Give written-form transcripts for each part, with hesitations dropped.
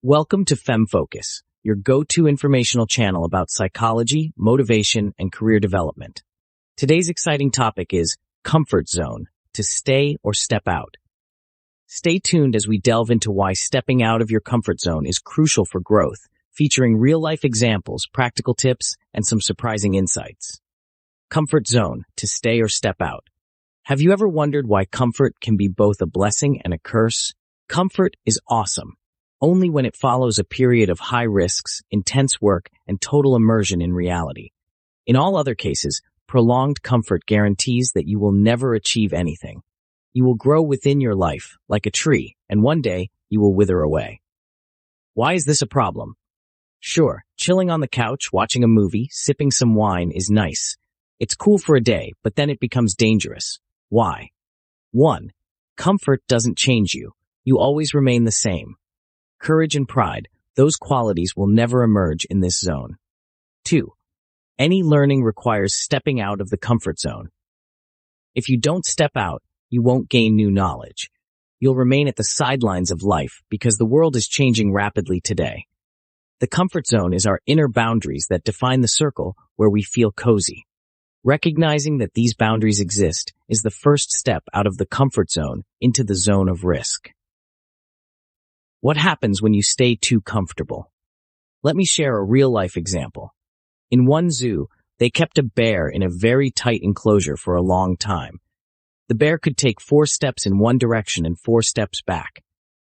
Welcome to FemmeFocus, your go-to informational channel about psychology, motivation, and career development. Today's exciting topic is comfort zone, to stay or step out. Stay tuned as we delve into why stepping out of your comfort zone is crucial for growth, featuring real-life examples, practical tips, and some surprising insights. Comfort zone, to stay or step out. Have you ever wondered why comfort can be both a blessing and a curse? Comfort is awesome, only when it follows a period of high risks, intense work, and total immersion in reality. In all other cases, prolonged comfort guarantees that you will never achieve anything. You will grow within your life, like a tree, and one day you will wither away. Why is this a problem? Sure, chilling on the couch, watching a movie, sipping some wine is nice. It's cool for a day, but then it becomes dangerous. Why? 1. Comfort doesn't change you. You always remain the same. Courage and pride, those qualities will never emerge in this zone. 2. Any learning requires stepping out of the comfort zone. If you don't step out, you won't gain new knowledge. You'll remain at the sidelines of life because the world is changing rapidly today. The comfort zone is our inner boundaries that define the circle where we feel cozy. Recognizing that these boundaries exist is the first step out of the comfort zone into the zone of risk. What happens when you stay too comfortable? Let me share a real-life example. In one zoo, they kept a bear in a very tight enclosure for a long time. The bear could take 4 steps in one direction and 4 steps back.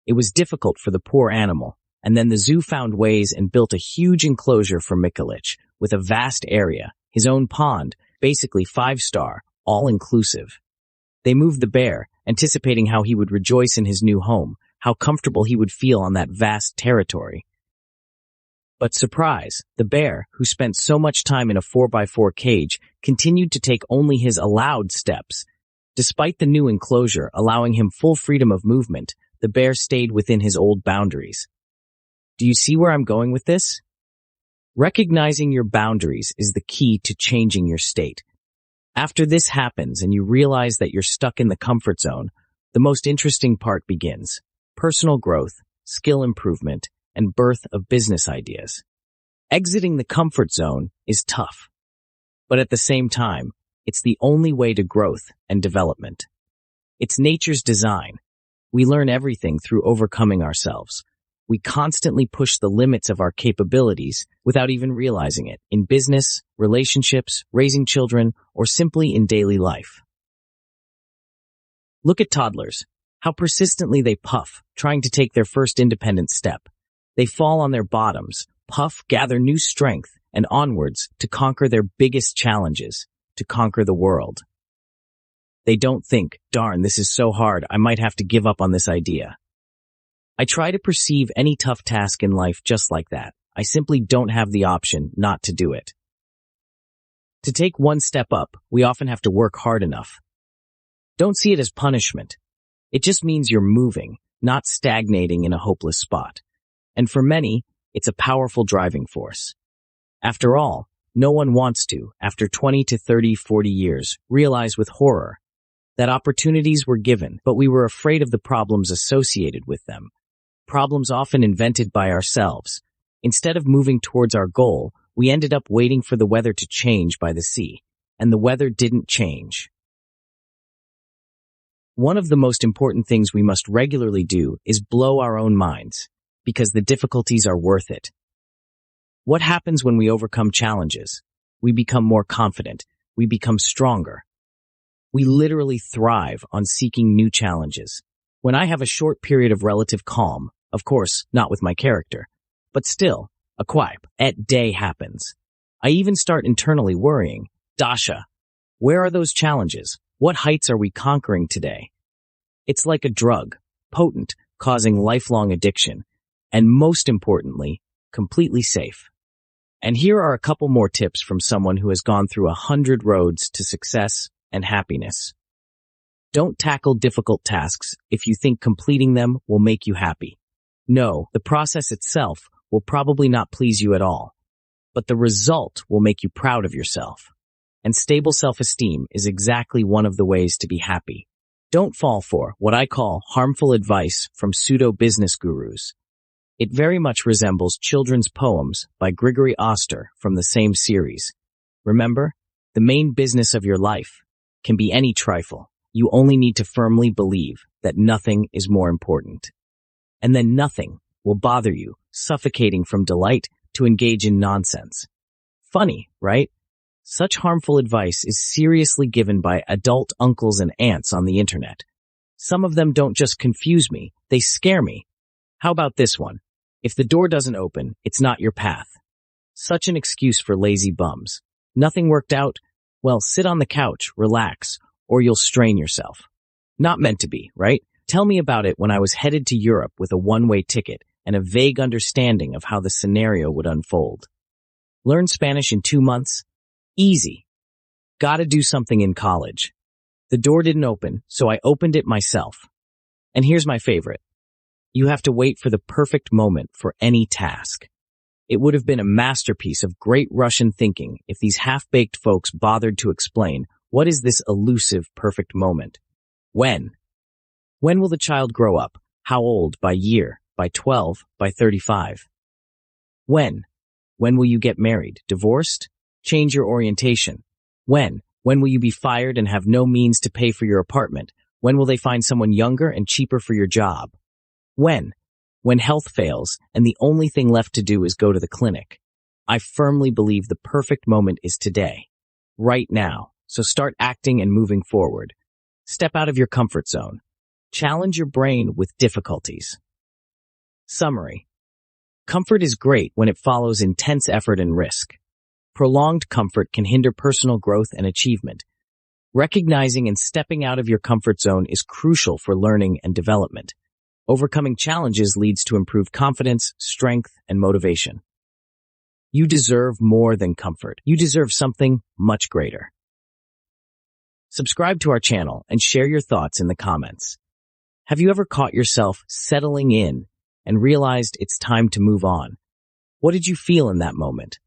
It was difficult for the poor animal, and then the zoo found ways and built a huge enclosure for Mikulich, with a vast area, his own pond, basically 5-star, all-inclusive. They moved the bear, anticipating how he would rejoice in his new home, how comfortable he would feel on that vast territory. But surprise, the bear, who spent so much time in a 4x4 cage, continued to take only his allowed steps. Despite the new enclosure allowing him full freedom of movement, the bear stayed within his old boundaries. Do you see where I'm going with this? Recognizing your boundaries is the key to changing your state. After this happens and you realize that you're stuck in the comfort zone, the most interesting part begins. Personal growth, skill improvement, and birth of business ideas. Exiting the comfort zone is tough, but at the same time, it's the only way to growth and development. It's nature's design. We learn everything through overcoming ourselves. We constantly push the limits of our capabilities without even realizing it, in business, relationships, raising children, or simply in daily life. Look at toddlers. How persistently they puff, trying to take their first independent step. They fall on their bottoms, puff, gather new strength, and onwards to conquer their biggest challenges, to conquer the world. They don't think, darn, this is so hard, I might have to give up on this idea. I try to perceive any tough task in life just like that. I simply don't have the option not to do it. To take one step up, we often have to work hard enough. Don't see it as punishment. It just means you're moving, not stagnating in a hopeless spot. And for many, it's a powerful driving force. After all, no one wants to, after 20 to 30, 40 years, realize with horror that opportunities were given, but we were afraid of the problems associated with them. Problems often invented by ourselves. Instead of moving towards our goal, we ended up waiting for the weather to change by the sea, and the weather didn't change. One of the most important things we must regularly do is blow our own minds, because the difficulties are worth it. What happens when we overcome challenges? We become more confident. We become stronger. We literally thrive on seeking new challenges. When I have a short period of relative calm, of course, not with my character, but still, a quiet day happens. I even start internally worrying, Dasha, where are those challenges? What heights are we conquering today? It's like a drug, potent, causing lifelong addiction, and most importantly, completely safe. And here are a couple more tips from someone who has gone through 100 roads to success and happiness. Don't tackle difficult tasks if you think completing them will make you happy. No, the process itself will probably not please you at all, but the result will make you proud of yourself. And stable self-esteem is exactly one of the ways to be happy. Don't fall for what I call harmful advice from pseudo-business gurus. It very much resembles children's poems by Grigory Oster from the same series. Remember, the main business of your life can be any trifle. You only need to firmly believe that nothing is more important. And then nothing will bother you, suffocating from delight to engage in nonsense. Funny, right? Such harmful advice is seriously given by adult uncles and aunts on the internet. Some of them don't just confuse me, they scare me. How about this one? If the door doesn't open, it's not your path. Such an excuse for lazy bums. Nothing worked out? Well, sit on the couch, relax, or you'll strain yourself. Not meant to be, right? Tell me about it when I was headed to Europe with a one-way ticket and a vague understanding of how the scenario would unfold. Learn Spanish in 2 months? Easy. Gotta do something in college. The door didn't open, so I opened it myself. And here's my favorite. You have to wait for the perfect moment for any task. It would have been a masterpiece of great Russian thinking if these half-baked folks bothered to explain what is this elusive perfect moment. When? When will the child grow up? How old? By year? By 12? By 35? When? When will you get married? Divorced? Change your orientation. When? When will you be fired and have no means to pay for your apartment? When will they find someone younger and cheaper for your job? When? When health fails and the only thing left to do is go to the clinic. I firmly believe the perfect moment is today. Right now. So start acting and moving forward. Step out of your comfort zone. Challenge your brain with difficulties. Summary. Comfort is great when it follows intense effort and risk. Prolonged comfort can hinder personal growth and achievement. Recognizing and stepping out of your comfort zone is crucial for learning and development. Overcoming challenges leads to improved confidence, strength, and motivation. You deserve more than comfort. You deserve something much greater. Subscribe to our channel and share your thoughts in the comments. Have you ever caught yourself settling in and realized it's time to move on? What did you feel in that moment?